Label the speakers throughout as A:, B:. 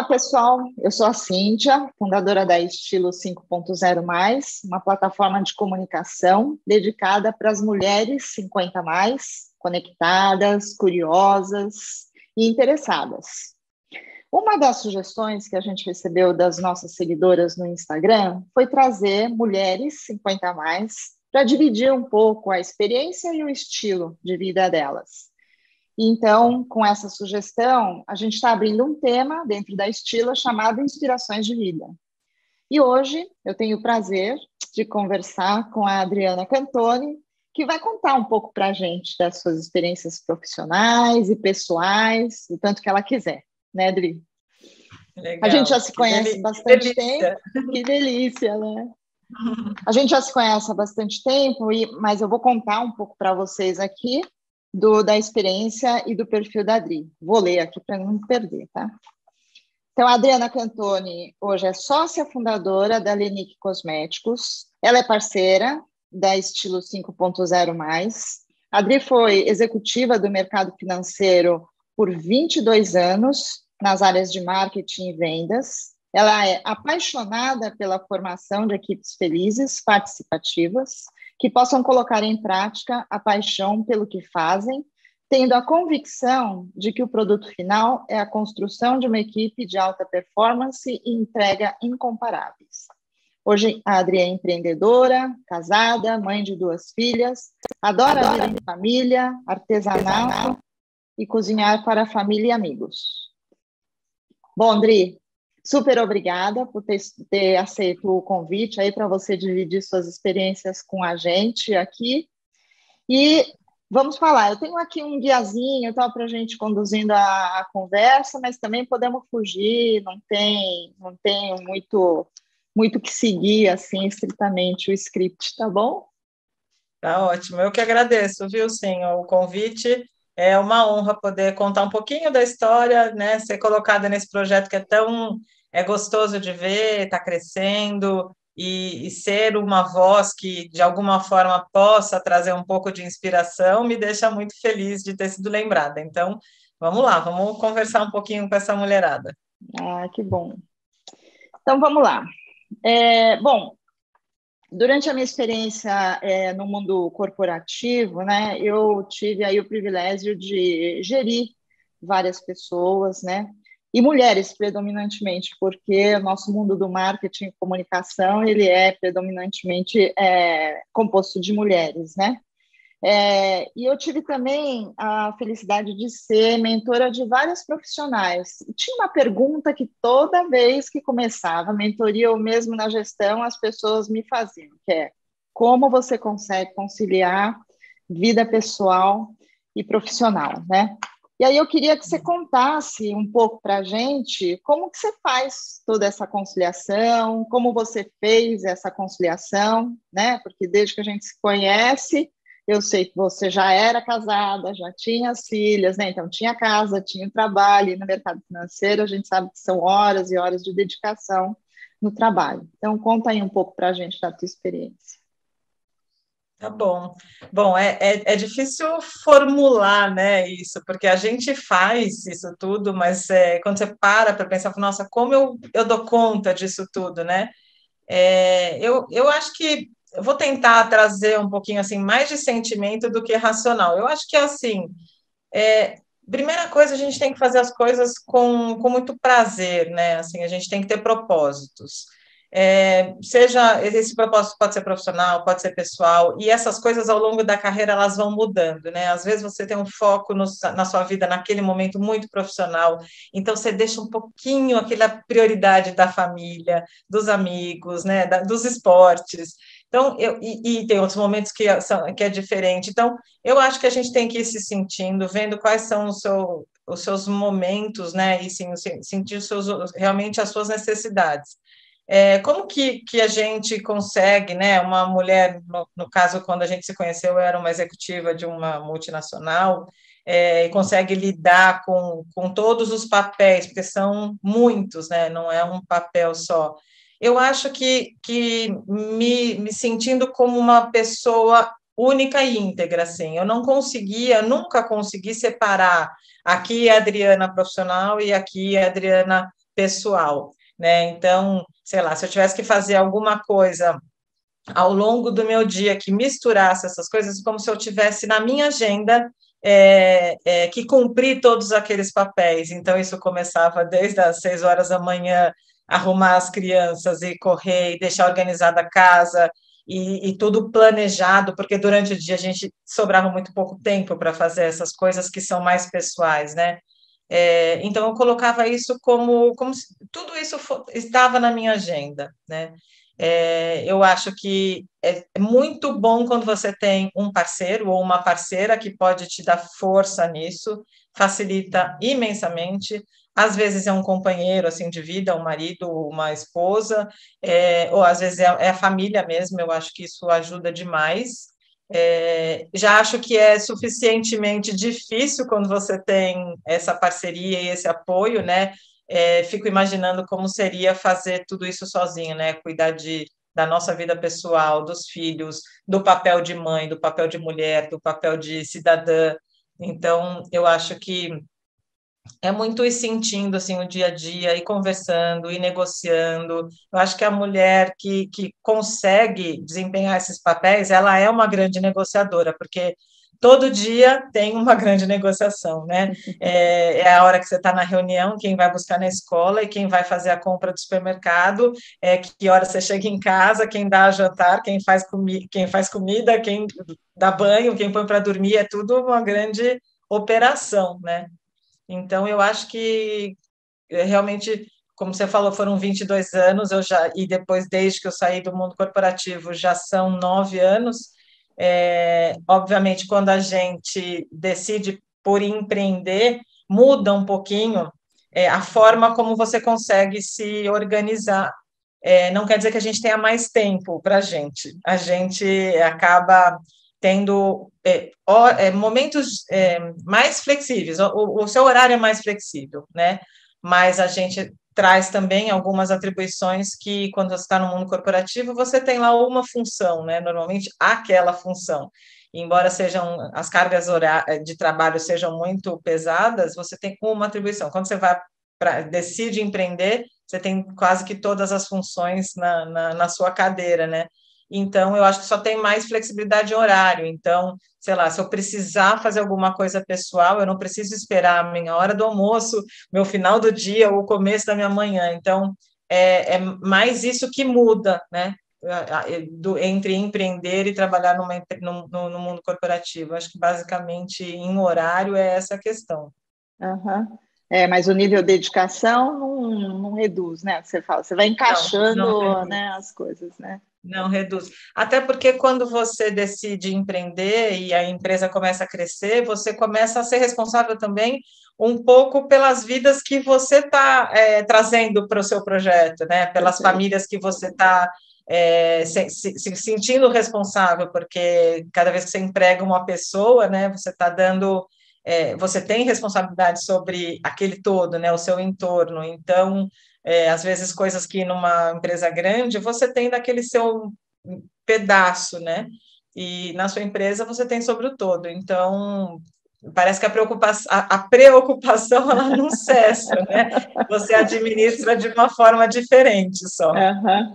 A: pessoal, eu sou a Cíntia, fundadora da Estilo 5.0+, uma plataforma de comunicação dedicada para as mulheres 50+, conectadas, curiosas e interessadas. Uma das sugestões que a gente recebeu das nossas seguidoras no Instagram foi trazer mulheres 50+, para dividir um pouco a experiência e o estilo de vida delas. Então, com essa sugestão, a gente está abrindo um tema dentro da Estilo chamado Inspirações de Vida. E hoje eu tenho o prazer de conversar com a Adriana Cantoni, que vai contar um pouco para a gente das suas experiências profissionais e pessoais, o tanto que ela quiser, né, Adri?
B: Legal.
A: A gente já se conhece bastante tempo. Que delícia, né? A gente já se conhece há bastante tempo, mas eu vou contar um pouco para vocês aqui da experiência e do perfil da Adri. Vou ler aqui para não me perder, tá? Então, a Adriana Cantoni hoje é sócia fundadora da Lenique Cosméticos. Ela é parceira da Estilo 5.0+. A Adri foi executiva do mercado financeiro por 22 anos, nas áreas de marketing e vendas. Ela é apaixonada pela formação de equipes felizes, participativas, que possam colocar em prática a paixão pelo que fazem, tendo a convicção de que o produto final é a construção de uma equipe de alta performance e entrega incomparáveis. Hoje, a Adri é empreendedora, casada, mãe de 2 filhas, adora a vida em família, artesanato e cozinhar para a família e amigos. Bom, Adri, super obrigada por ter aceito o convite aí para você dividir suas experiências com a gente aqui. E vamos falar, eu tenho aqui um guiazinho para a gente conduzindo a conversa, mas também podemos fugir, não tem muito que seguir, assim, estritamente o script, tá bom?
B: Tá ótimo, eu que agradeço, viu, sim, o convite. É uma honra poder contar um pouquinho da história, né, ser colocada nesse projeto que é gostoso de ver, está crescendo, e ser uma voz que, de alguma forma, possa trazer um pouco de inspiração, me deixa muito feliz de ter sido lembrada. Então, vamos lá, vamos conversar um pouquinho com essa mulherada.
A: Ah, que bom. Então, vamos lá. Bom, durante a minha experiência no mundo corporativo, né, eu tive aí o privilégio de gerir várias pessoas, né, e mulheres predominantemente, porque o nosso mundo do marketing e comunicação, ele é predominantemente composto de mulheres, né. E eu tive também a felicidade de ser mentora de vários profissionais. E tinha uma pergunta que toda vez que começava a mentoria ou mesmo na gestão, as pessoas me faziam, que é: como você consegue conciliar vida pessoal e profissional, né? E aí eu queria que você contasse um pouco para a gente como que você faz toda essa conciliação, como você fez essa conciliação, né? Porque desde que a gente se conhece, eu sei que você já era casada, já tinha as filhas, né? Então tinha casa, tinha trabalho, e no mercado financeiro a gente sabe que são horas e horas de dedicação no trabalho. Então conta aí um pouco para a gente da tua experiência.
B: Tá bom. Bom, é difícil formular, né, isso, porque a gente faz isso tudo, mas quando você para pensar, nossa, como eu dou conta disso tudo, né? Eu acho que eu vou tentar trazer um pouquinho assim mais de sentimento do que racional. Eu acho que assim, primeira coisa, a gente tem que fazer as coisas com muito prazer, né? Assim, a gente tem que ter propósitos. Seja esse propósito pode ser profissional, pode ser pessoal, e essas coisas ao longo da carreira elas vão mudando, né? Às vezes você tem um foco na sua vida naquele momento muito profissional, então você deixa um pouquinho aquela prioridade da família, dos amigos, né? Dos esportes. Então, e tem outros momentos que é diferente. Então, eu acho que a gente tem que ir se sentindo, vendo quais são os seus momentos, né? E sim, sentir realmente as suas necessidades. Como que a gente consegue, né? Uma mulher, no caso, quando a gente se conheceu, eu era uma executiva de uma multinacional, e consegue lidar com todos os papéis, porque são muitos, né? Não é um papel só. Eu acho que me sentindo como uma pessoa única e íntegra, assim. Eu nunca consegui separar aqui a Adriana profissional e aqui a Adriana pessoal, né? Então, sei lá, se eu tivesse que fazer alguma coisa ao longo do meu dia que misturasse essas coisas, como se eu tivesse na minha agenda que cumprir todos aqueles papéis. Então, isso começava desde as 6 horas da manhã, arrumar as crianças e correr e deixar organizada a casa, e tudo planejado, porque durante o dia a gente sobrava muito pouco tempo para fazer essas coisas que são mais pessoais, né? Então, eu colocava isso como se tudo isso estava na minha agenda, né? Eu acho que é muito bom quando você tem um parceiro ou uma parceira que pode te dar força nisso, facilita imensamente. Às vezes é um companheiro assim de vida, um marido, uma esposa, ou às vezes é a família mesmo. Eu acho que isso ajuda demais. Já acho que é suficientemente difícil quando você tem essa parceria e esse apoio, né? Fico imaginando como seria fazer tudo isso sozinho, né? Cuidar da nossa vida pessoal, dos filhos, do papel de mãe, do papel de mulher, do papel de cidadã. Então, eu acho que é muito ir sentindo assim o dia a dia, e conversando, e negociando. Eu acho que a mulher que consegue desempenhar esses papéis, ela é uma grande negociadora, porque todo dia tem uma grande negociação, né? É a hora que você está na reunião, quem vai buscar na escola e quem vai fazer a compra do supermercado, que hora você chega em casa, quem dá jantar, quem faz comida, quem dá banho, quem põe para dormir, é tudo uma grande operação, né? Então, eu acho que realmente, como você falou, foram 22 anos, e depois, desde que eu saí do mundo corporativo, já são 9 anos. Obviamente, quando a gente decide por empreender, muda um pouquinho a forma como você consegue se organizar. Não quer dizer que a gente tenha mais tempo para a gente acaba tendo momentos mais flexíveis, o seu horário é mais flexível, né? Mas a gente traz também algumas atribuições que, quando você está no mundo corporativo, você tem lá uma função, né? Normalmente aquela função. E embora sejam as cargas de trabalho sejam muito pesadas, você tem uma atribuição. Quando você decide empreender, você tem quase que todas as funções na sua cadeira, né? Então, eu acho que só tem mais flexibilidade de horário. Então, sei lá, se eu precisar fazer alguma coisa pessoal, eu não preciso esperar a minha hora do almoço, meu final do dia ou o começo da minha manhã. Então, é mais isso que muda, né? Entre empreender e trabalhar no mundo corporativo. Acho que, basicamente, em horário, é essa a questão.
A: Uhum. Mas o nível de dedicação não reduz, né? Você fala, você vai encaixando,
B: não
A: né, as coisas, né?
B: Não reduz. Até porque quando você decide empreender e a empresa começa a crescer, você começa a ser responsável também um pouco pelas vidas que você está trazendo para o seu projeto, né? Pelas
A: Perfeito.
B: famílias que você está se sentindo responsável, porque cada vez que você emprega uma pessoa, né, você está dando, você tem responsabilidade sobre aquele todo, né, o seu entorno. Então, às vezes, coisas que numa empresa grande você tem daquele seu pedaço, né? E na sua empresa você tem sobre o todo. Então, parece que a preocupação ela não cessa, né? Você administra de uma forma diferente só.
A: Uhum.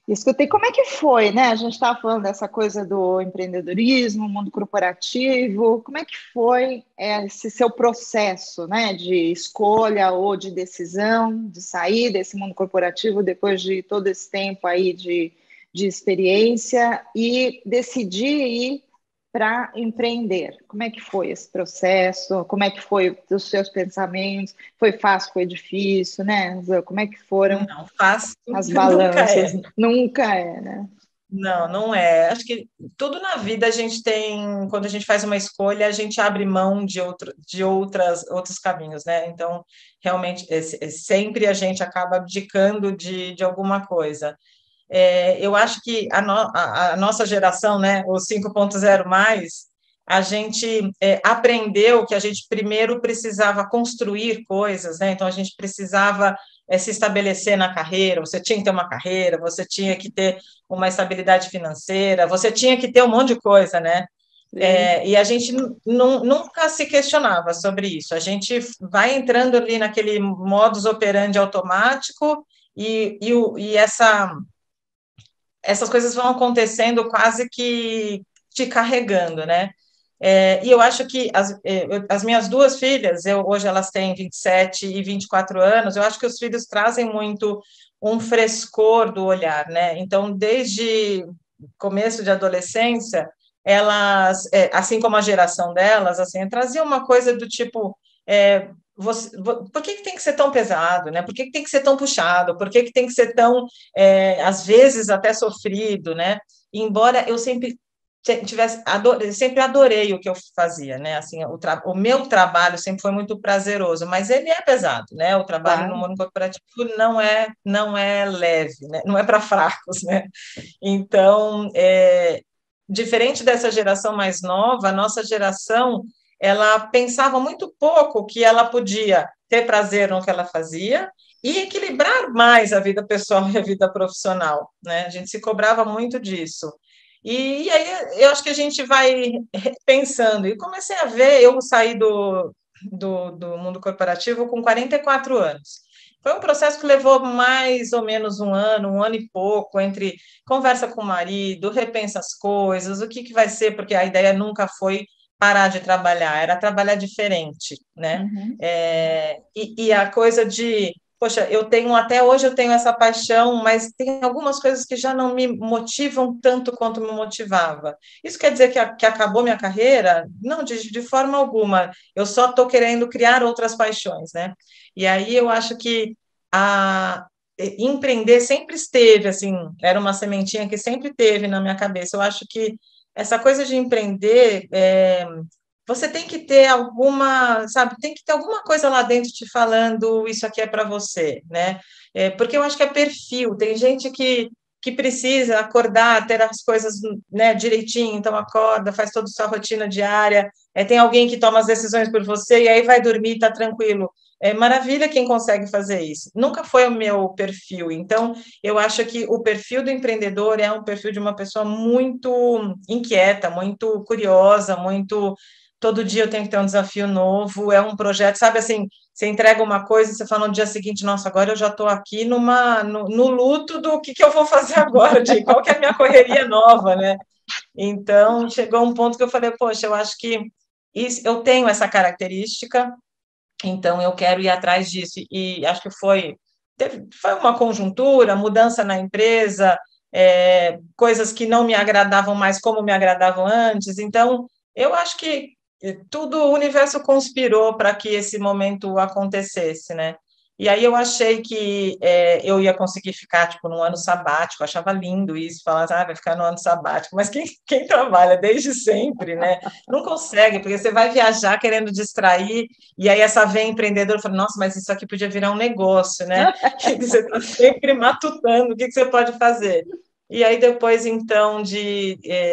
A: Escutei, como é que foi, né? A gente estava falando dessa coisa do empreendedorismo, mundo corporativo. Como é que foi esse seu processo, né, de escolha ou de decisão de sair desse mundo corporativo depois de todo esse tempo aí de experiência e decidir ir para empreender? Como é que foi esse processo? Como é que foi os seus pensamentos? Foi fácil, foi difícil, né? Como é que foram
B: Não, fácil
A: as
B: nunca
A: balanças?
B: é.
A: Nunca é, né?
B: Não, não é. Acho que tudo na vida a gente tem, quando a gente faz uma escolha, a gente abre mão de outros caminhos, né? Então, realmente, sempre a gente acaba abdicando de alguma coisa. Eu acho que a nossa geração, né, o 5.0 mais, a gente aprendeu que a gente primeiro precisava construir coisas, né? Então a gente precisava se estabelecer na carreira, você tinha que ter uma carreira, você tinha que ter uma estabilidade financeira, você tinha que ter um monte de coisa, né? E a gente nunca se questionava sobre isso. A gente vai entrando ali naquele modus operandi automático e essas coisas vão acontecendo quase que te carregando, né? E eu acho que as minhas duas filhas, hoje elas têm 27 e 24 anos, eu acho que os filhos trazem muito um frescor do olhar, né? Então, desde começo de adolescência, elas, assim como a geração delas, assim, traziam uma coisa do tipo, por que tem que ser tão pesado, né? Por que tem que ser tão puxado? Por que tem que ser tão, às vezes, até sofrido, né? Embora eu sempre sempre adorei o que eu fazia, né? Assim, o meu trabalho sempre foi muito prazeroso, mas ele é pesado, né? O trabalho no mundo corporativo não é leve, né? Não é para fracos, né? Então, diferente dessa geração mais nova, a nossa geração ela pensava muito pouco que ela podia ter prazer no que ela fazia e equilibrar mais a vida pessoal e a vida profissional, né? A gente se cobrava muito disso. E aí eu acho que a gente vai pensando, e comecei a ver, eu saí do mundo corporativo com 44 anos. Foi um processo que levou mais ou menos um ano e pouco, entre conversa com o marido, repensa as coisas, o que vai ser, porque a ideia nunca foi parar de trabalhar, era trabalhar diferente, né?
A: Uhum.
B: E a coisa de poxa, até hoje eu tenho essa paixão, mas tem algumas coisas que já não me motivam tanto quanto me motivava. Isso quer dizer que acabou minha carreira? Não, de forma alguma. Eu só estou querendo criar outras paixões, né? E aí eu acho que empreender sempre esteve, assim, era uma sementinha que sempre teve na minha cabeça. Eu acho que essa coisa de empreender você tem que ter alguma, sabe, tem que ter alguma coisa lá dentro te falando isso aqui é para você, né? Porque eu acho que é perfil, tem gente que precisa acordar, ter as coisas, né, direitinho, então acorda, faz toda a sua rotina diária, tem alguém que toma as decisões por você e aí vai dormir, está tranquilo. É maravilha quem consegue fazer isso. Nunca foi o meu perfil, então eu acho que o perfil do empreendedor é um perfil de uma pessoa muito inquieta, muito curiosa, muito todo dia eu tenho que ter um desafio novo, é um projeto, sabe assim, você entrega uma coisa e você fala no dia seguinte, nossa, agora eu já estou aqui no luto do que eu vou fazer agora, de qual que é a minha correria nova, né? Então, chegou um ponto que eu falei, poxa, eu acho que eu tenho essa característica, então eu quero ir atrás disso, e acho que foi uma conjuntura, mudança na empresa, coisas que não me agradavam mais como me agradavam antes, então eu acho que tudo, o universo conspirou para que esse momento acontecesse, né? E aí eu achei que eu ia conseguir ficar, tipo, num ano sabático, achava lindo isso, falar, vai ficar no ano sabático, mas quem trabalha desde sempre, né, não consegue, porque você vai viajar querendo distrair, e aí essa veia empreendedora fala, nossa, mas isso aqui podia virar um negócio, né, que você está sempre matutando, o que você pode fazer? E aí depois, então,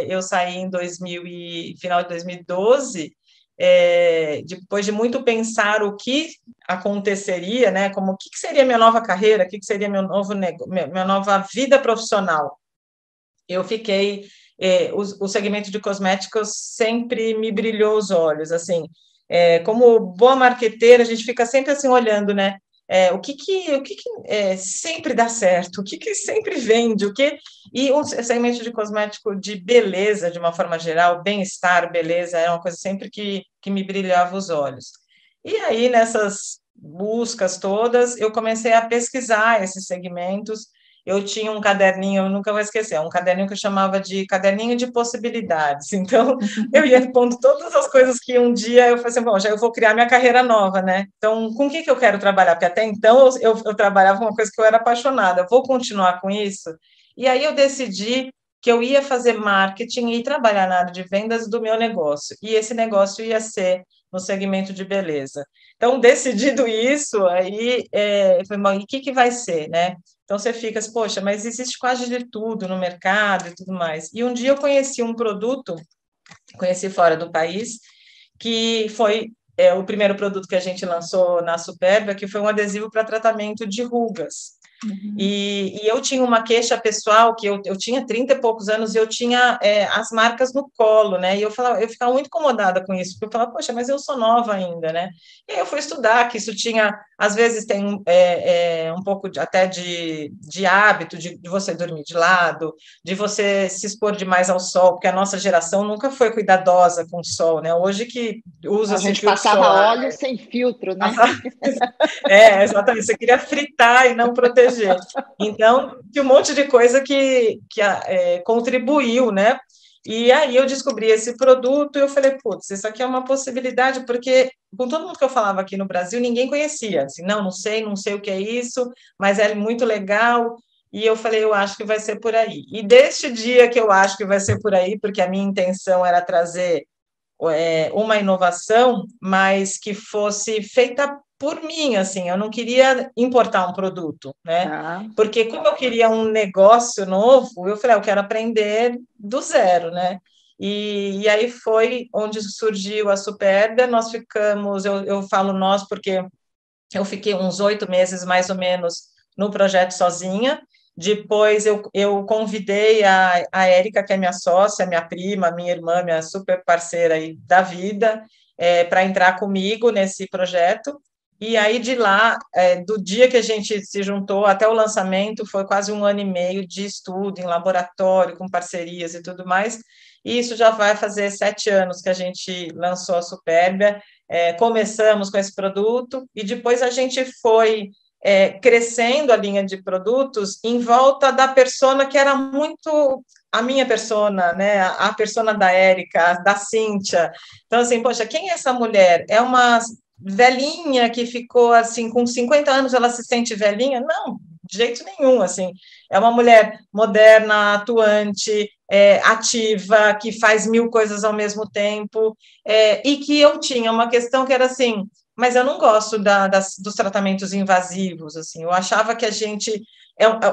B: eu saí em final de 2012, depois de muito pensar o que aconteceria, né, como o que seria minha nova carreira, o que seria meu novo minha nova vida profissional. Eu fiquei, o segmento de cosméticos sempre me brilhou os olhos, assim, como boa marqueteira, a gente fica sempre assim olhando, né, o que sempre dá certo, o que sempre vende, e o segmento de cosmético de beleza, de uma forma geral, bem-estar, beleza, é uma coisa sempre que me brilhava os olhos. E aí, nessas buscas todas, eu comecei a pesquisar esses segmentos. Eu tinha um caderninho, eu nunca vou esquecer, um caderninho que eu chamava de caderninho de possibilidades. Então, eu ia pondo todas as coisas que um dia eu falei assim, bom, já eu vou criar minha carreira nova, né? Então, com o que eu quero trabalhar? Porque até então eu trabalhava com uma coisa que eu era apaixonada, vou continuar com isso? E aí eu decidi que eu ia fazer marketing e trabalhar na área de vendas do meu negócio. E esse negócio ia ser no segmento de beleza. Então, decidido isso, aí eu falei, bom, e o que vai ser, né? Então, você fica assim, poxa, mas existe quase de tudo no mercado e tudo mais. E um dia eu conheci um produto, conheci fora do país, que foi o primeiro produto que a gente lançou na Superba, que foi um adesivo para tratamento de rugas. E eu tinha uma queixa pessoal, que eu tinha 30 e poucos anos e eu tinha as marcas no colo, né? E eu ficava muito incomodada com isso, porque eu falava, poxa, mas eu sou nova ainda, né? E aí eu fui estudar que isso tinha, às vezes tem um pouco até de hábito, de você dormir de lado, de você se expor demais ao sol, porque a nossa geração nunca foi cuidadosa com o sol, né? Hoje que
A: A
B: usa-se
A: gente
B: filtro
A: passava
B: solar.
A: óleo sem filtro, né?
B: Exatamente, você queria fritar e não proteger. Então, tinha um monte de coisa que contribuiu, né? E aí eu descobri esse produto e eu falei, putz, isso aqui é uma possibilidade, porque com todo mundo que eu falava aqui no Brasil, ninguém conhecia, assim, não sei o que é isso, mas é muito legal, e eu falei, eu acho que vai ser por aí. E deste dia que eu acho que vai ser por aí, porque a minha intenção era trazer uma inovação, mas que fosse feita por mim, assim, eu não queria importar um produto, né?
A: Tá.
B: Porque como eu queria um negócio novo, eu falei, eu quero aprender do zero, né? E aí foi onde surgiu a Superga, nós ficamos, eu falo nós porque eu fiquei uns 8 meses, mais ou menos, no projeto sozinha. Depois eu convidei a Érica, que é minha sócia, minha prima, minha irmã, minha super parceira aí da vida, para entrar comigo nesse projeto. E aí, de lá, do dia que a gente se juntou até o lançamento, foi quase 1 ano e meio de estudo em laboratório, com parcerias e tudo mais. E isso já vai fazer 7 anos que a gente lançou a Superga. Começamos com esse produto e depois a gente foi crescendo a linha de produtos em volta da persona que era muito a minha persona, né? A persona da Érica, da Cíntia. Então, assim, poxa, quem é essa mulher? É uma velhinha que ficou assim, com 50 anos, ela se sente velhinha? Não, de jeito nenhum, assim. É uma mulher moderna, atuante, ativa, que faz 1000 coisas ao mesmo tempo, e que eu tinha uma questão que era assim, mas eu não gosto dos tratamentos invasivos, assim, eu achava que a gente,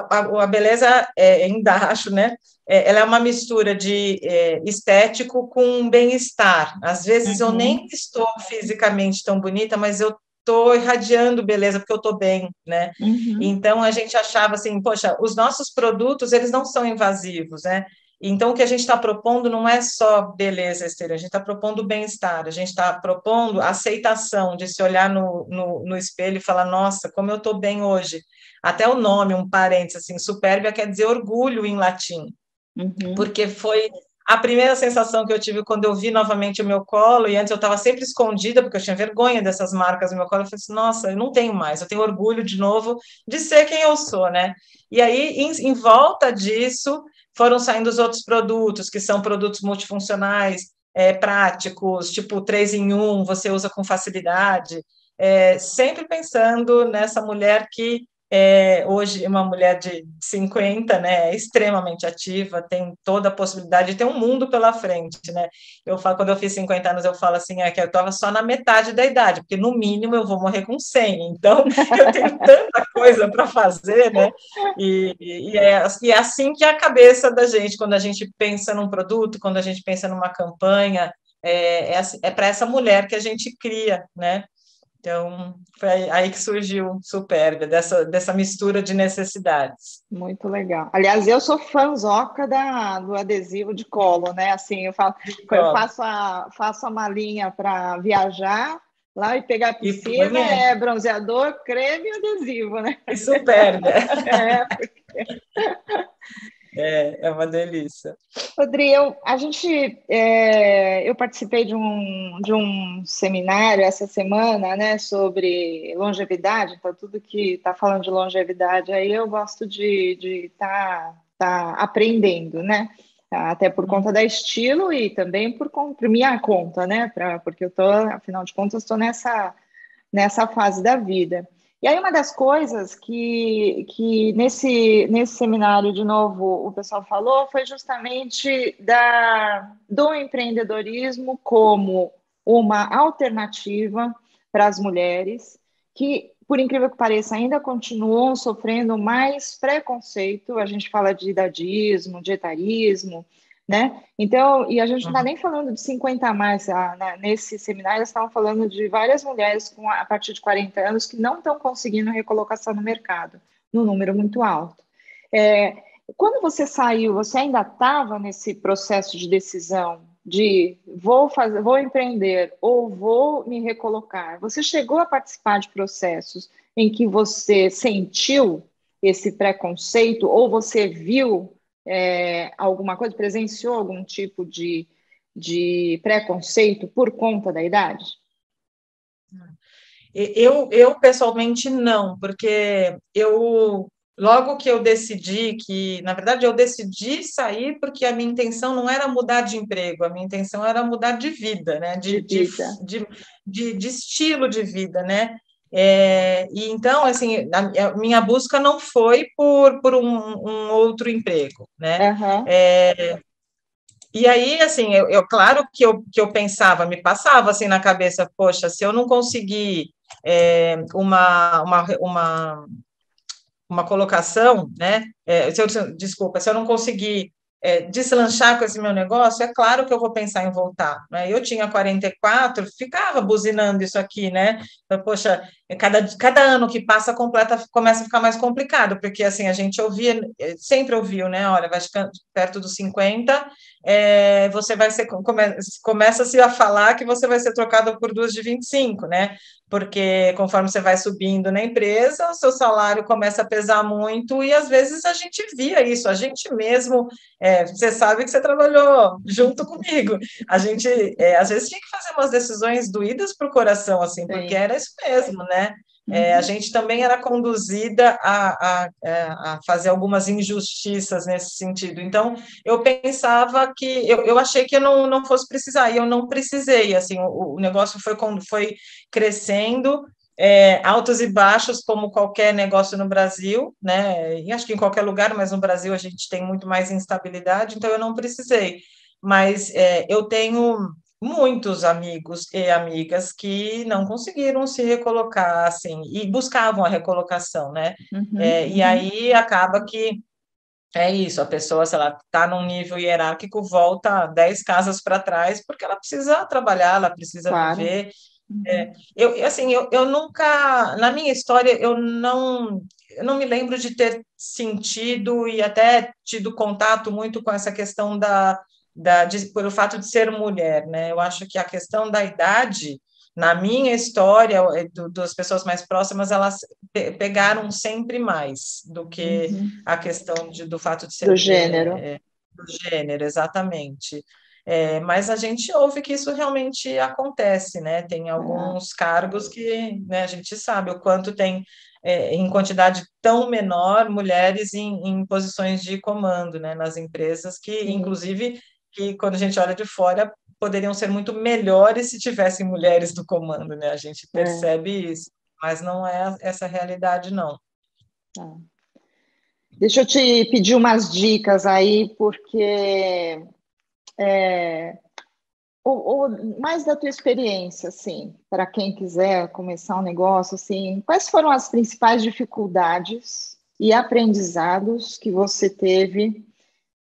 B: a beleza ainda acho, né, ela é uma mistura de estético com bem-estar, às vezes eu nem estou fisicamente tão bonita, mas eu estou irradiando beleza, porque eu estou bem, né, então a gente achava assim, poxa, os nossos produtos, eles não são invasivos, né, então, o que a gente está propondo não é só beleza exterior, a gente está propondo bem-estar, a gente está propondo a aceitação de se olhar no espelho e falar, nossa, como eu estou bem hoje. Até o nome, um parênteses, assim, Superbia quer dizer orgulho em latim, porque foi a primeira sensação que eu tive quando eu vi novamente o meu colo, e antes eu estava sempre escondida, porque eu tinha vergonha dessas marcas no meu colo, eu falei assim, nossa, eu não tenho mais, eu tenho orgulho de novo de ser quem eu sou, né? E aí, em volta disso, foram saindo os outros produtos, que são produtos multifuncionais, práticos, tipo 3 em 1, você usa com facilidade, sempre pensando nessa mulher que hoje uma mulher de 50, né, é extremamente ativa, tem toda a possibilidade de ter um mundo pela frente, né? Eu falo, quando eu fiz 50 anos, eu falo assim, que eu estava só na metade da idade, porque no mínimo eu vou morrer com 100, então eu tenho tanta coisa para fazer, né? E é assim que é a cabeça da gente, quando a gente pensa num produto, quando a gente pensa numa campanha, para essa mulher que a gente cria, né? Então, foi aí que surgiu o Superga, dessa mistura de necessidades.
A: Muito legal. Aliás, eu sou fãzoca do adesivo de colo, né? Assim, eu faço a malinha para viajar lá e pegar a
B: E
A: piscina,
B: põe
A: bronzeador, creme e adesivo, né?
B: e Superga.
A: É.
B: É uma delícia.
A: Rodrigo, eu participei de um seminário essa semana, né, sobre longevidade, então tudo que está falando de longevidade aí eu gosto de tá aprendendo, né, até por conta da estilo e também por minha conta, né, porque afinal de contas, estou nessa fase da vida. E aí, uma das coisas que nesse seminário, de novo, o pessoal falou foi justamente do empreendedorismo como uma alternativa para as mulheres que, por incrível que pareça, ainda continuam sofrendo mais preconceito. A gente fala de idadismo, de etarismo, né? Então, e a gente não está nem falando de 50 a mais, nesse seminário eles estavam falando de várias mulheres a partir de 40 anos que não estão conseguindo recolocação no mercado. num número muito alto. É, quando você saiu, você ainda estava nesse processo de decisão de vou empreender ou vou me recolocar? Você chegou a participar de processos em que você sentiu esse preconceito ou você viu alguma coisa, presenciou algum tipo de preconceito por conta da idade?
B: Eu pessoalmente não, porque logo que eu decidi que, na verdade, eu decidi sair porque a minha intenção não era mudar de emprego, a minha intenção era mudar de vida, né?
A: De vida.
B: De estilo de vida, né? E então, assim, a minha busca não foi por um outro emprego, né?
A: Uhum.
B: E aí, assim, claro que eu pensava, me passava assim na cabeça, poxa, se eu não conseguir uma colocação, né? Desculpa, se eu não conseguir deslanchar com esse meu negócio, é claro que eu vou pensar em voltar. Né? Eu tinha 44, ficava buzinando isso aqui, né? Poxa, cada ano que passa começa a ficar mais complicado, porque assim, a gente ouvia, sempre ouviu, né? Olha, vai ficando perto dos 50, você vai ser, começa-se a falar que você vai ser trocado por duas de 25, né? Porque conforme você vai subindo na empresa, o seu salário começa a pesar muito, e às vezes a gente via isso, a gente mesmo, você sabe que você trabalhou junto comigo, a gente às vezes tinha que fazer umas decisões doídas para o coração, assim, porque
A: Sim.
B: era isso mesmo, né? A
A: Uhum.
B: gente também era conduzida a fazer algumas injustiças nesse sentido. Então, eu pensava que eu achei que eu não fosse precisar, e eu não precisei. Assim, o negócio foi crescendo, altos e baixos, como qualquer negócio no Brasil, né? E acho que em qualquer lugar, mas no Brasil a gente tem muito mais instabilidade, então eu não precisei. Mas eu tenho muitos amigos e amigas que não conseguiram se recolocar, assim, e buscavam a recolocação, né?
A: Uhum.
B: E aí acaba que é isso, a pessoa, se ela está num nível hierárquico, volta 10 casas para trás, porque ela precisa trabalhar, ela precisa
A: Claro.
B: viver.
A: Uhum.
B: Assim, eu nunca, na minha história, eu não me lembro de ter sentido e até tido contato muito com essa questão pelo fato de ser mulher, né? Eu acho que a questão da idade, na minha história, das pessoas mais próximas, elas pegaram sempre mais do que
A: Uhum.
B: a questão do fato de
A: Do
B: ser
A: gênero.
B: do gênero, exatamente. Mas a gente ouve que isso realmente acontece, né? Tem
A: É.
B: alguns cargos que, né, a gente sabe o quanto tem, em quantidade tão menor, mulheres em posições de comando, né, nas empresas, que,
A: Sim.
B: inclusive, que quando a gente olha de fora, poderiam ser muito melhores se tivessem mulheres do comando, né? A gente
A: É.
B: percebe isso, mas não é essa a realidade, não.
A: É. Deixa eu te pedir umas dicas aí, porque mais da tua experiência, assim, para quem quiser começar um negócio, assim, quais foram as principais dificuldades e aprendizados que você teve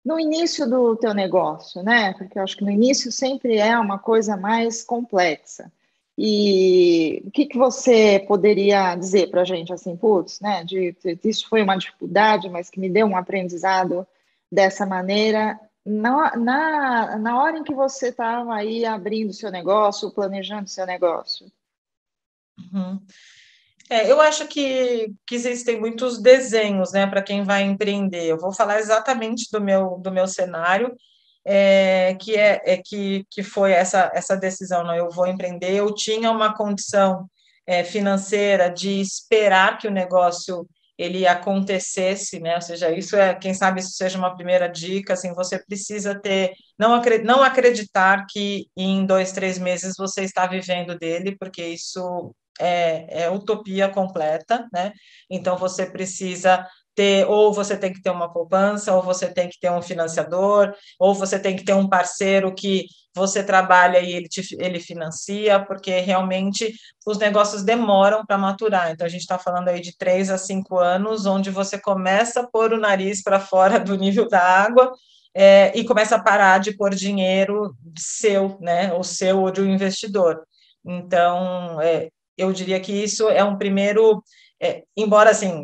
A: no início do teu negócio, né? Porque eu acho que no início sempre é uma coisa mais complexa. E o que que você poderia dizer para a gente, assim, putz, né? Isso foi uma dificuldade, mas que me deu um aprendizado dessa maneira. Na hora em que você estava aí abrindo seu negócio, planejando seu negócio.
B: Uhum. Eu acho que existem muitos desenhos, né, para quem vai empreender. Eu vou falar exatamente do meu cenário, que foi essa decisão, não, eu vou empreender. Eu tinha uma condição financeira de esperar que o negócio ele acontecesse, né? Ou seja, quem sabe isso seja uma primeira dica, assim, você precisa ter, não acreditar que em 2, 3 meses você está vivendo dele, porque isso é utopia completa, né? Então você precisa ter, ou você tem que ter uma poupança, ou você tem que ter um financiador, ou você tem que ter um parceiro que você trabalha e ele financia, porque realmente os negócios demoram para maturar. Então, a gente está falando aí de 3 a 5 anos, onde você começa a pôr o nariz para fora do nível da água, e começa a parar de pôr dinheiro seu, né, o seu ou de um investidor. Então, eu diria que isso é um primeiro embora assim,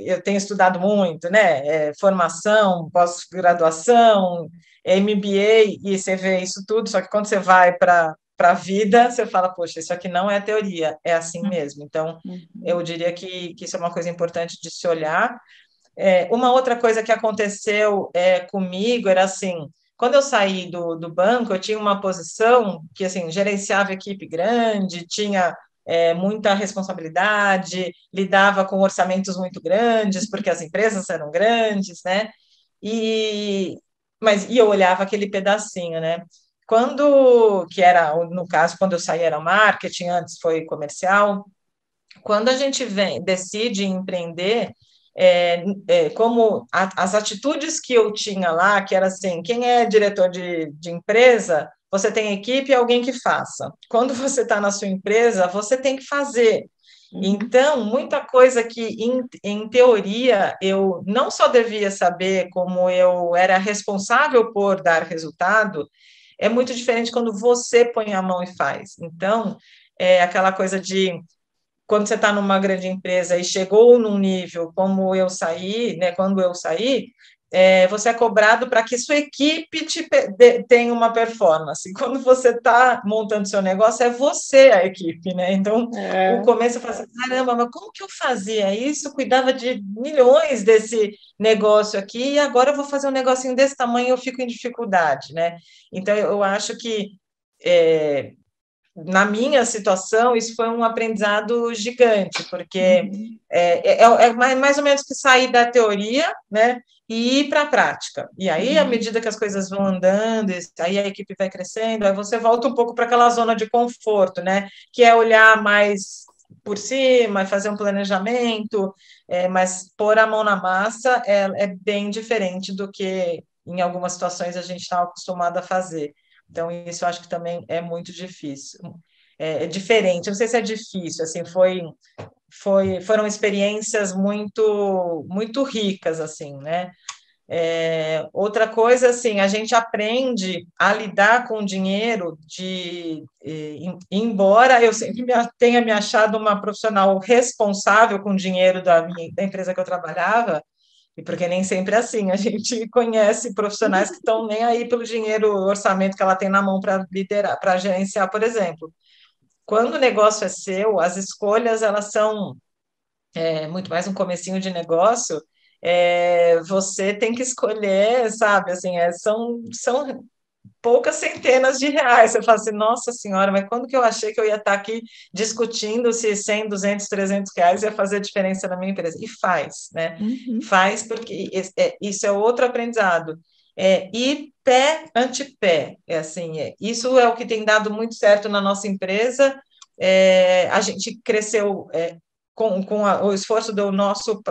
B: eu tenha estudado muito, né? Formação, pós-graduação, MBA, e você vê isso tudo, só que quando você vai para a vida, você fala, poxa, isso aqui não é teoria, é assim mesmo. Então, eu diria que isso é uma coisa importante de se olhar. Uma outra coisa que aconteceu comigo era assim, quando eu saí do banco, eu tinha uma posição que, assim, gerenciava equipe grande, tinha muita responsabilidade, lidava com orçamentos muito grandes, porque as empresas eram grandes, né? E eu olhava aquele pedacinho, né? Que era, no caso, quando eu saí era marketing, antes foi comercial. Quando a gente decide empreender, as atitudes que eu tinha lá, que era assim, quem é diretor de empresa, você tem equipe e alguém que faça. Quando você está na sua empresa, você tem que fazer. Então, muita coisa que, em teoria, eu não só devia saber, como eu era responsável por dar resultado, é muito diferente quando você põe a mão e faz. Então, aquela coisa de quando você está numa grande empresa e chegou num nível como eu saí, né, quando eu saí, você é cobrado para que sua equipe tenha uma performance. Quando você está montando seu negócio, é você a equipe, né? Então, o começo eu falei assim, caramba, mas como que eu fazia isso? Cuidava de milhões desse negócio aqui, e agora eu vou fazer um negocinho desse tamanho e eu fico em dificuldade, né? Então, eu acho que na minha situação, isso foi um aprendizado gigante, porque é mais ou menos que sair da teoria, né, e ir para a prática. E aí, à medida que as coisas vão andando, aí a equipe vai crescendo, aí você volta um pouco para aquela zona de conforto, né, que é olhar mais por cima, fazer um planejamento, mas pôr a mão na massa é bem diferente do que em algumas situações a gente está acostumado a fazer. Então, isso eu acho que também é muito difícil. É diferente, não sei se é difícil, assim, foram experiências muito ricas, assim, né? Outra coisa, assim, a gente aprende a lidar com o dinheiro embora eu sempre tenha me achado uma profissional responsável com o dinheiro da empresa que eu trabalhava, e porque nem sempre é assim, a gente conhece profissionais que estão nem aí pelo dinheiro, o orçamento que ela tem na mão para liderar, para gerenciar, por exemplo. Quando o negócio é seu, as escolhas, elas são muito mais um comecinho de negócio, você tem que escolher, sabe, assim, são poucas centenas de reais. Você fala assim, nossa senhora, mas quando que eu achei que eu ia estar aqui discutindo se 100, 200, 300 reais ia fazer diferença na minha empresa? E faz, né? Faz, porque isso é outro aprendizado. E pé ante pé, assim, isso é o que tem dado muito certo na nossa empresa. A gente cresceu com o esforço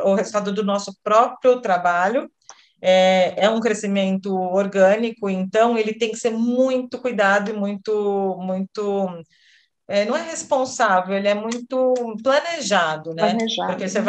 B: o resultado do nosso próprio trabalho. É um crescimento orgânico, então ele tem que ser muito cuidado e muito, não é responsável, ele é muito planejado, né? Porque você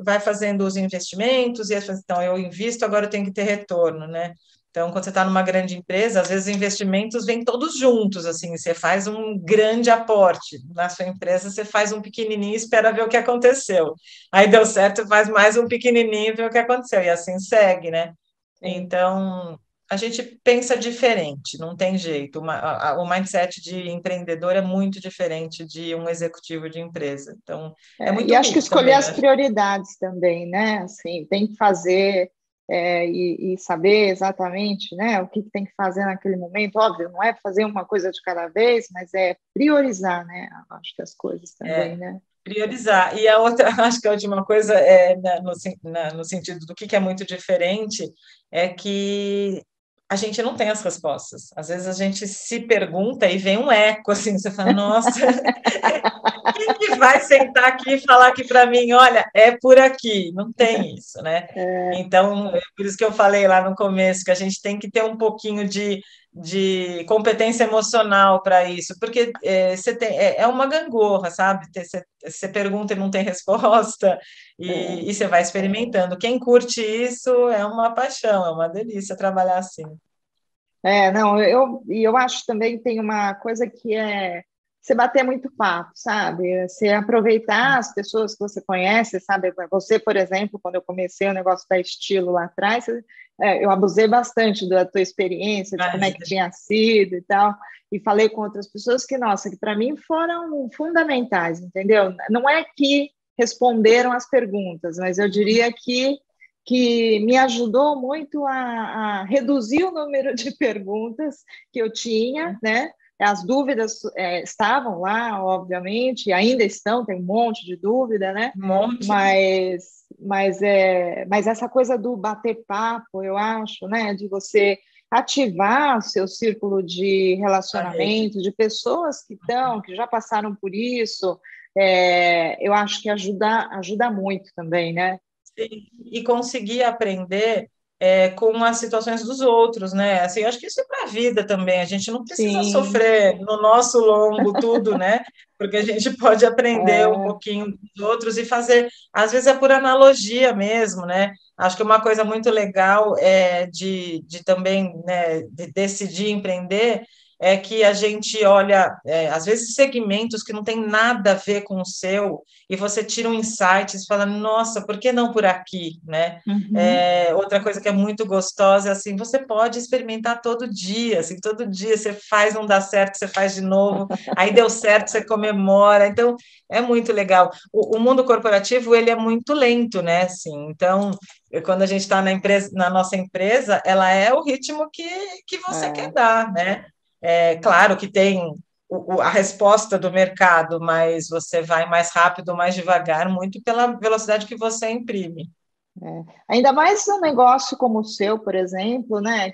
B: vai fazendo os investimentos e então eu invisto, agora eu tenho que ter retorno, né? Então, quando você está numa grande empresa, às vezes os investimentos vêm todos juntos, assim, você faz um grande aporte. Na sua empresa, você faz um pequenininho e espera ver o que aconteceu. Aí deu certo, faz mais um pequenininho e vê o que aconteceu. E assim segue, né? Então, a gente pensa diferente, não tem jeito. O mindset de empreendedor é muito diferente de um executivo de empresa. Então, é muito
A: e acho que
B: rico
A: escolher
B: também,
A: as prioridades também, né? Assim, tem que fazer e saber exatamente, né, o que tem que fazer naquele momento. Óbvio, não é fazer uma coisa de cada vez, mas é priorizar, né? Acho que as coisas também, né?
B: Priorizar. E a outra, acho que a última coisa no sentido do que é muito diferente é que a gente não tem as respostas. Às vezes a gente se pergunta e vem um eco, assim, você fala, nossa, quem que vai sentar aqui e falar aqui para mim, olha, é por aqui? Não tem isso, né? Então, por isso que eu falei lá no começo, que a gente tem que ter um pouquinho de competência emocional para isso, porque é uma gangorra, sabe? Você pergunta e não tem resposta, e você vai experimentando. Quem curte isso é uma paixão, é uma delícia trabalhar assim.
A: Não, eu acho também que tem uma coisa que é você bater muito papo, sabe? Você aproveitar as pessoas que você conhece, sabe? Você, por exemplo, quando eu comecei o negócio da Estilo lá atrás, eu abusei bastante da tua experiência, de como é que tinha sido e tal, e falei com outras pessoas que, nossa, que para mim foram fundamentais, entendeu? Não é que responderam as perguntas, mas eu diria que me ajudou muito a reduzir o número de perguntas que eu tinha, né? As dúvidas estavam lá, obviamente, e ainda estão, tem um monte de dúvida, né?
B: Um monte.
A: Mas essa coisa do bater papo, eu acho, né? De você ativar o seu círculo de relacionamento, de pessoas que já passaram por isso, eu acho que ajuda muito também, né?
B: E conseguir aprender com as situações dos outros, né? Assim, eu acho que isso é para a vida também. A gente não precisa
A: Sim.
B: sofrer no nosso lombo tudo, né? Porque a gente pode aprender um pouquinho dos outros e fazer, às vezes é por analogia mesmo, né? Acho que uma coisa muito legal de também, né, de decidir empreender é que a gente olha, às vezes, segmentos que não tem nada a ver com o seu, e você tira um insight e fala, nossa, por que não por aqui, né?
A: Uhum.
B: Outra coisa que é muito gostosa é assim, você pode experimentar todo dia, assim, todo dia você faz, não dá certo, você faz de novo, aí deu certo, você comemora, então é muito legal. O mundo corporativo, ele é muito lento, né? Assim, então, quando a gente está na nossa empresa, ela é o ritmo que você quer dar, né? Claro que tem a resposta do mercado, mas você vai mais rápido, mais devagar, muito pela velocidade que você imprime.
A: Ainda mais um negócio como o seu, por exemplo, né,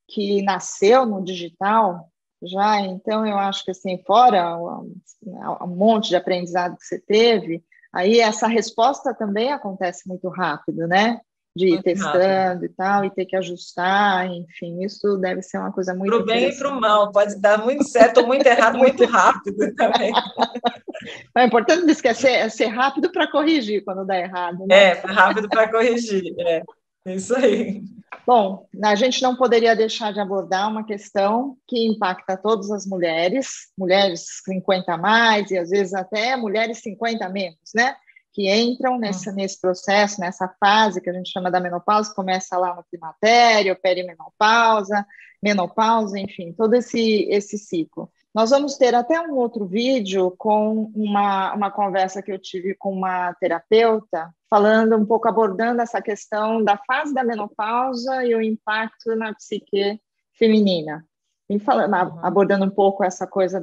A: que nasceu no digital já, então eu acho que assim, fora um monte de aprendizado que você teve, aí essa resposta também acontece muito rápido, né? De ir
B: Muito rápido.
A: testando e tal, e ter que ajustar, enfim, isso deve ser uma coisa
B: Para
A: muito
B: o bem e para o
A: interessante.
B: mal, pode dar muito certo ou muito errado, muito rápido também.
A: É importante dizer que é ser rápido para corrigir quando dá errado, né?
B: Rápido para corrigir, isso aí.
A: Bom, a gente não poderia deixar de abordar uma questão que impacta todas as mulheres 50 a mais e às vezes até mulheres 50 a menos, né? Que entram nesse processo, nessa fase que a gente chama da menopausa, que começa lá no climatério, perimenopausa, menopausa, enfim, todo esse ciclo. Nós vamos ter até um outro vídeo com uma conversa que eu tive com uma terapeuta, falando um pouco, abordando essa questão da fase da menopausa e o impacto na psique feminina. E falando, abordando um pouco essa coisa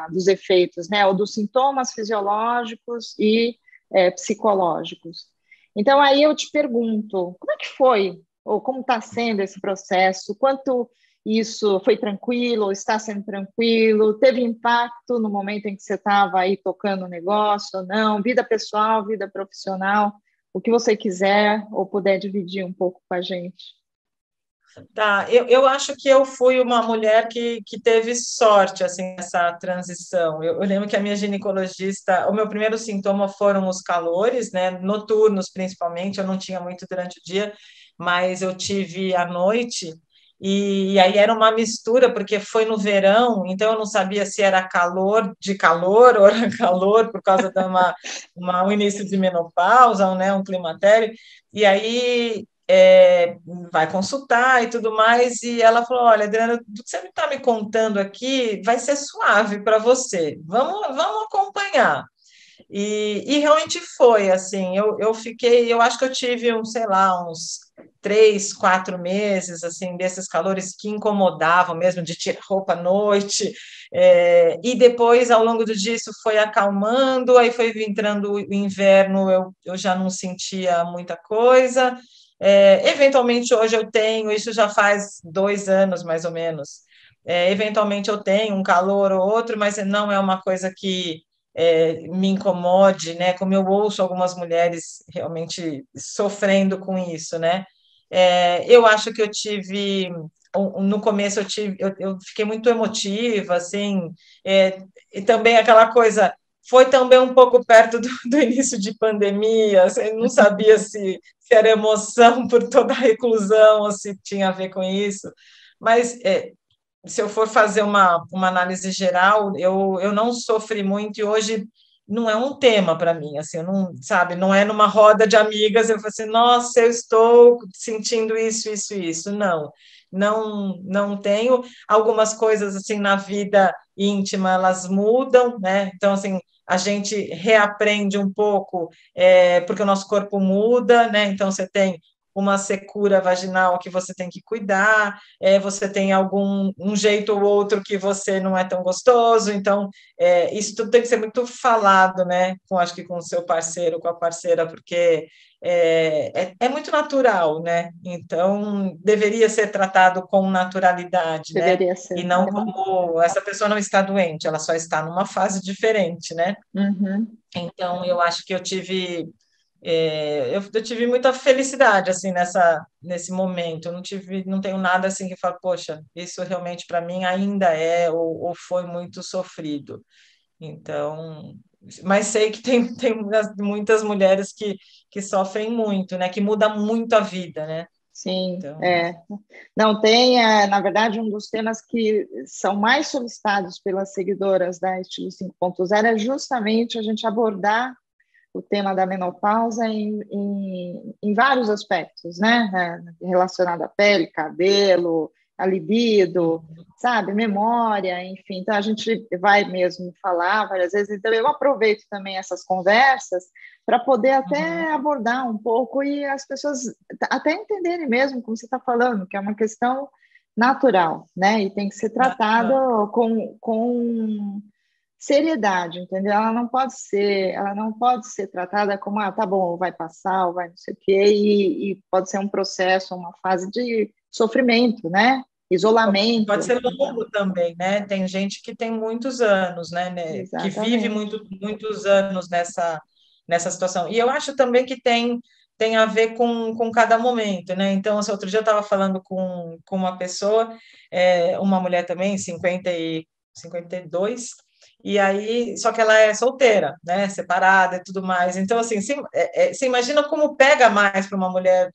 A: dos efeitos, né, ou dos sintomas fisiológicos e psicológicos. Então, aí eu te pergunto, como é que foi, ou como está sendo esse processo? Quanto isso foi tranquilo, está sendo tranquilo? Teve impacto no momento em que você estava aí tocando o negócio ou não? Vida pessoal, vida profissional, o que você quiser ou puder dividir um pouco com a gente.
B: Tá, eu acho que eu fui uma mulher que teve sorte, assim, nessa transição. Eu lembro que a minha ginecologista, o meu primeiro sintoma foram os calores, né, noturnos principalmente, eu não tinha muito durante o dia, mas eu tive à noite, e aí era uma mistura, porque foi no verão, então eu não sabia se era calor de calor ou era calor por causa de um início de menopausa, né, um climatério, e aí vai consultar e tudo mais, e ela falou, olha, Adriana, do que você está me contando aqui vai ser suave para você, vamos acompanhar. E realmente foi, assim, eu fiquei, eu acho que eu tive, sei lá, uns 3, 4 meses, assim, desses calores que incomodavam mesmo, de tirar roupa à noite, e depois, ao longo do dia, isso foi acalmando, aí foi entrando o inverno, eu já não sentia muita coisa, eventualmente hoje eu tenho, isso já faz 2 anos mais ou menos, eventualmente eu tenho um calor ou outro, mas não é uma coisa que me incomode, né? Como eu ouço algumas mulheres realmente sofrendo com isso, né? Eu acho que eu tive no começo eu fiquei muito emotiva, assim, e também aquela coisa foi também um pouco perto do início de pandemia, assim, não sabia se era emoção por toda a reclusão ou se tinha a ver com isso, mas se eu for fazer uma análise geral, eu não sofri muito e hoje não é um tema para mim, assim, eu não, sabe, não é numa roda de amigas, eu falo assim, nossa, eu estou sentindo isso, não tenho. Algumas coisas, assim, na vida íntima, elas mudam, né, então, assim, a gente reaprende um pouco, porque o nosso corpo muda, né, então você tem uma secura vaginal que você tem que cuidar, você tem um jeito ou outro que você não é tão gostoso, então isso tudo tem que ser muito falado, né? Acho que com o seu parceiro, com a parceira, porque é muito natural, né? Então deveria ser tratado com naturalidade, né?
A: Deveria ser.
B: E não como essa pessoa não está doente, ela só está numa fase diferente, né?
A: Uhum.
B: Então eu acho que eu tive muita felicidade assim nesse momento. Eu não tenho nada assim que fala, poxa, isso realmente para mim ainda ou foi muito sofrido. Então, mas sei que tem muitas mulheres que sofrem muito, né? Que muda muito a vida, né?
A: Sim,
B: Então,
A: Não, tem, na verdade, um dos temas que são mais solicitados pelas seguidoras da Estilo 5.0 é justamente a gente abordar o tema da menopausa em vários aspectos, né? Relacionado à pele, cabelo, a libido, sabe? Memória, enfim. Então, a gente vai mesmo falar várias vezes. Então, eu aproveito também essas conversas para poder até abordar um pouco e as pessoas até entenderem mesmo, como você está falando, que é uma questão natural, né? E tem que ser tratado com seriedade, entendeu? Ela não pode ser tratada como, tá bom, vai passar, ou vai não sei o quê, e pode ser um processo, uma fase de sofrimento, né? Isolamento.
B: Pode ser longo também, né? Tem gente que tem muitos anos, né? Que vive muitos anos nessa situação. E eu acho também que tem a ver com cada momento, né? Então, assim, outro dia eu estava falando com uma pessoa, uma mulher também, 52, e aí, só que ela é solteira, né, separada e tudo mais. Então, assim, você imagina como pega mais para uma mulher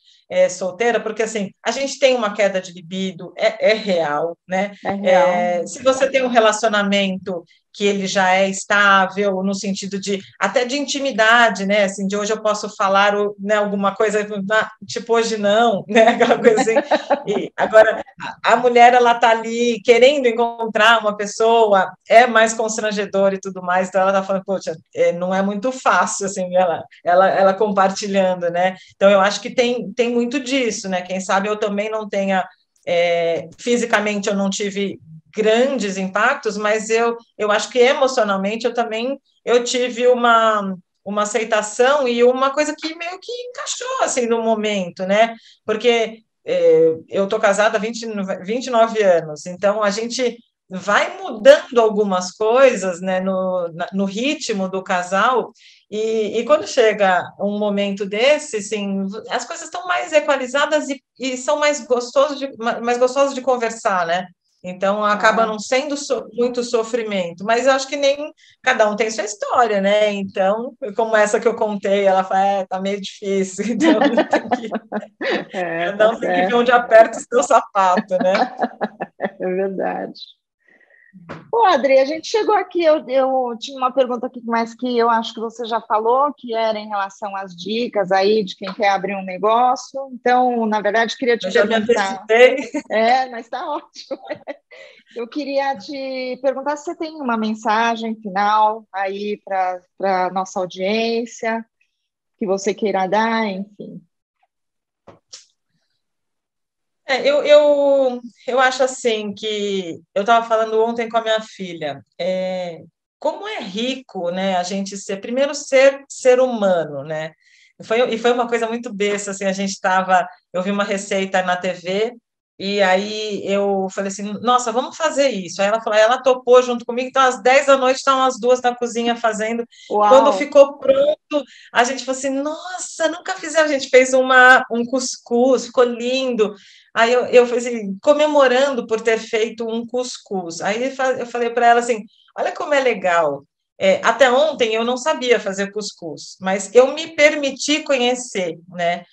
B: solteira, porque, assim, a gente tem uma queda de libido, é real, né?
A: É real.
B: Se você tem um relacionamento que ele já é estável, no sentido até de intimidade, né, assim, de hoje eu posso falar, né, alguma coisa, tipo, hoje não, né, aquela coisa assim. E agora, a mulher, ela tá ali querendo encontrar uma pessoa, é mais constrangedor e tudo mais, então ela tá falando, poxa, não é muito fácil, assim, ela compartilhando, né? Então eu acho que tem muito disso, né? Quem sabe eu também não tenha, fisicamente eu não tive grandes impactos, mas eu acho que emocionalmente eu tive uma aceitação e uma coisa que meio que encaixou, assim, no momento, né? Porque eu estou casada há 29 anos, então a gente vai mudando algumas coisas, né, no ritmo do casal, e quando chega um momento desse, assim, as coisas estão mais equalizadas e são mais gostosas de conversar, né? Então, acaba não sendo muito sofrimento, mas eu acho que nem cada um tem sua história, né? Então, como essa que eu contei, ela fala, tá meio difícil, então tem que
A: Tá
B: não tem que ver
A: certo.
B: onde aperta o seu sapato, né?
A: É verdade. Pô, Adri, a gente chegou aqui, eu tinha uma pergunta aqui, mas que eu acho que você já falou, que era em relação às dicas aí de quem quer abrir um negócio. Então, na verdade, queria te
B: Eu já me
A: perguntar.
B: antecipei.
A: Mas está ótimo. Eu queria te perguntar se você tem uma mensagem final aí para a nossa audiência, que você queira dar, enfim.
B: Eu acho assim que eu estava falando ontem com a minha filha, como é rico, né, a gente primeiro ser humano, né? E foi uma coisa muito besta, assim, eu vi uma receita na TV e aí eu falei assim, nossa, vamos fazer isso. Aí ela falou, ela topou junto comigo, então às 10 da noite estão as duas na cozinha fazendo. Quando
A: Uau!
B: ficou pronto, a gente falou assim, nossa, nunca fizemos, a gente fez um cuscuz, ficou lindo. Aí eu falei assim, comemorando por ter feito um cuscuz. Aí eu falei para ela assim, olha como é legal. Até ontem eu não sabia fazer cuscuz, mas eu me permiti conhecer, né?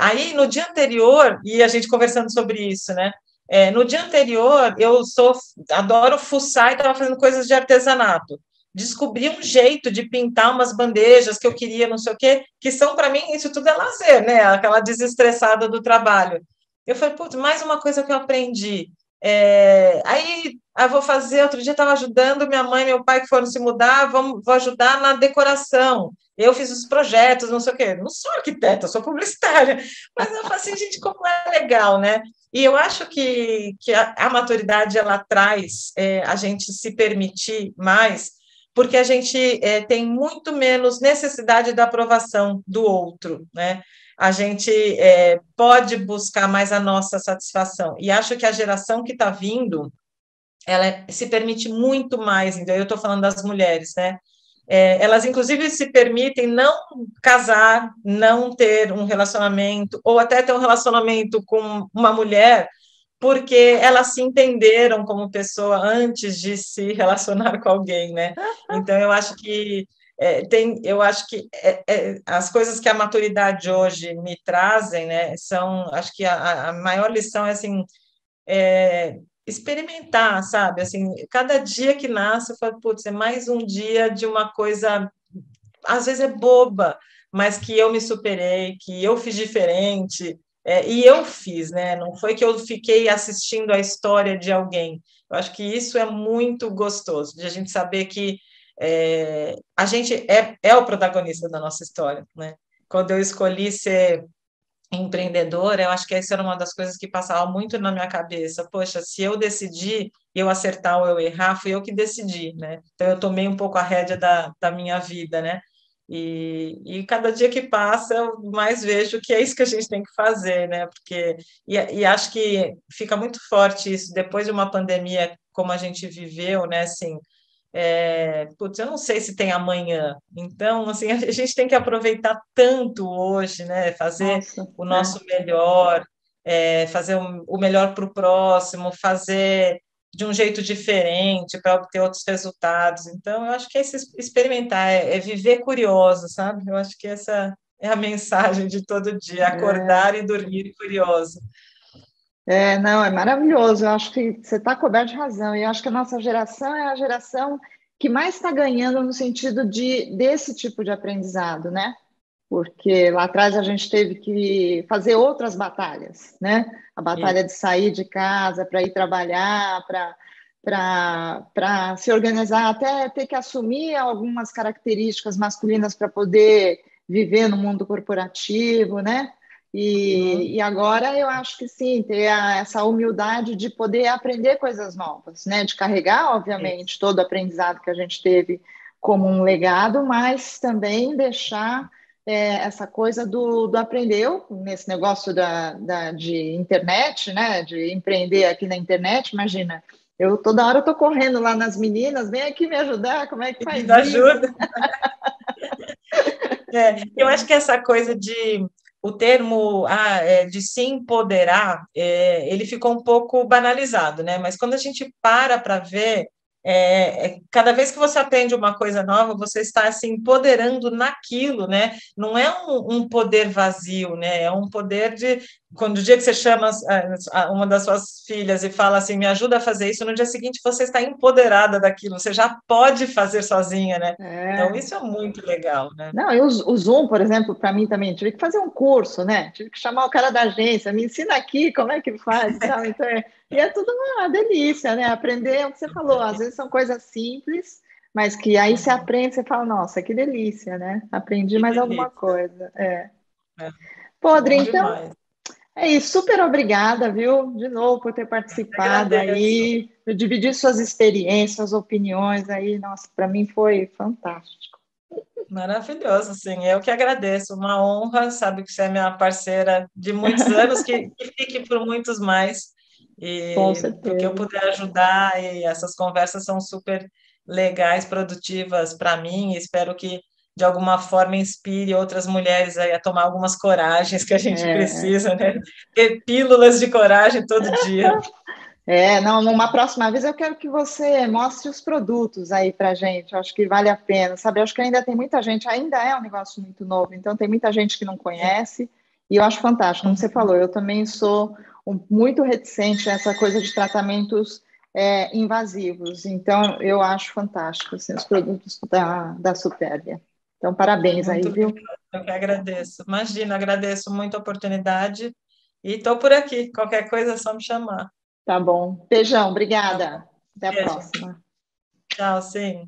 B: Aí no dia anterior, e a gente conversando sobre isso, né? No dia anterior, adoro fuçar e estava fazendo coisas de artesanato. Descobri um jeito de pintar umas bandejas que eu queria, não sei o quê, que são, para mim, isso tudo é lazer, né? Aquela desestressada do trabalho. Eu falei, putz, mais uma coisa que eu aprendi. Aí, eu vou fazer, outro dia estava ajudando minha mãe e meu pai que foram se mudar, vou ajudar na decoração. Eu fiz os projetos, não sei o quê. Não sou arquiteta, sou publicitária. Mas eu falei assim, gente, como é legal, né? E eu acho que a maturidade, ela traz a gente se permitir mais, porque a gente tem muito menos necessidade da aprovação do outro, né? A gente pode buscar mais a nossa satisfação. E acho que a geração que está vindo, ela se permite muito mais, então eu estou falando das mulheres, né? Elas, inclusive, se permitem não casar, não ter um relacionamento, ou até ter um relacionamento com uma mulher, porque elas se entenderam como pessoa antes de se relacionar com alguém, né? Então, eu acho que as coisas que a maturidade hoje me trazem, né, acho que a maior lição é assim, experimentar, sabe? Assim, cada dia que nasce, eu falo, putz, é mais um dia de uma coisa, às vezes é boba, mas que eu me superei, que eu fiz diferente, e eu fiz, né? Não foi que eu fiquei assistindo a história de alguém. Eu acho que isso é muito gostoso, de a gente saber que a gente é o protagonista da nossa história, né? Quando eu escolhi ser empreendedora, eu acho que essa era uma das coisas que passava muito na minha cabeça. Poxa, se eu decidir, eu acertar ou eu errar, fui eu que decidi, né? Então, eu tomei um pouco a rédea da minha vida, né? E cada dia que passa, eu mais vejo que é isso que a gente tem que fazer, né? E acho que fica muito forte isso, depois de uma pandemia como a gente viveu, né? Assim, putz, eu não sei se tem amanhã. Então, assim, a gente tem que aproveitar tanto hoje, né? Fazer
A: Nossa,
B: o nosso melhor, fazer o melhor para o próximo, fazer de um jeito diferente para obter outros resultados. Então, eu acho que é experimentar, viver curioso, sabe? Eu acho que essa é a mensagem de todo dia, acordar e dormir curioso.
A: Não, é maravilhoso. Eu acho que você está coberto de razão. E eu acho que a nossa geração é a geração que mais está ganhando no sentido desse tipo de aprendizado, né? Porque lá atrás a gente teve que fazer outras batalhas, né? A
B: Isso.
A: batalha de sair de casa para ir trabalhar, para se organizar, até ter que assumir algumas características masculinas para poder viver no mundo corporativo, né? E agora eu acho que sim, ter essa humildade de poder aprender coisas novas, né? De carregar, obviamente, todo o aprendizado que a gente teve como um legado, mas também deixar essa coisa do aprender. Eu, nesse negócio de internet, né? De empreender aqui na internet, imagina, eu toda hora estou correndo lá nas meninas, vem aqui me ajudar, como é que faz
B: Pedindo
A: isso?
B: ajuda. Eu acho que essa coisa de o termo de se empoderar, ele ficou um pouco banalizado, né? Mas quando a gente para ver, cada vez que você aprende uma coisa nova, você está se empoderando naquilo, né? Não é um poder vazio, né? É um poder de quando o dia que você chama uma das suas filhas e fala assim, me ajuda a fazer isso, no dia seguinte você está empoderada daquilo, você já pode fazer sozinha, né? Então, isso é muito legal, né?
A: Não, e o Zoom, por exemplo, para mim também, tive que fazer um curso, né? Tive que chamar o cara da agência, me ensina aqui como é que faz e tal. Então, e é tudo uma delícia, né? Aprender é o que você falou, às vezes são coisas simples, mas que aí você aprende, você fala, nossa, que delícia, né? Aprendi
B: Que
A: mais alguma
B: delícia.
A: coisa.
B: É,
A: Podre,
B: bom
A: então,
B: demais.
A: é isso. Super obrigada, viu? De novo por ter participado
B: Agradeço.
A: aí, por dividir suas experiências, suas opiniões aí. Nossa, para mim foi fantástico.
B: Maravilhoso, sim. Eu que agradeço. Uma honra, sabe que você é minha parceira de muitos anos, que fique por muitos mais.
A: Com
B: E porque eu
A: certeza.
B: puder ajudar, e essas conversas são super legais, produtivas para mim, e espero que de alguma forma inspire outras mulheres aí a tomar algumas coragens que a gente
A: É,
B: precisa, né? Ter pílulas de coragem todo dia.
A: não, numa próxima vez eu quero que você mostre os produtos aí pra gente. Eu acho que vale a pena, sabe? Eu acho que ainda tem muita gente, ainda é um negócio muito novo, então tem muita gente que não conhece, e eu acho fantástico, como você falou, eu também sou muito reticente a essa coisa de tratamentos invasivos. Então, eu acho fantástico assim, os produtos da Supérbia. Então, parabéns aí,
B: Muito
A: viu?
B: obrigada, eu que agradeço. Imagina, agradeço muito a oportunidade e estou por aqui. Qualquer coisa é só me chamar.
A: Tá bom. Beijão,
B: Tá
A: obrigada.
B: bom?
A: Até a
B: Beijo.
A: próxima.
B: Tchau, sim.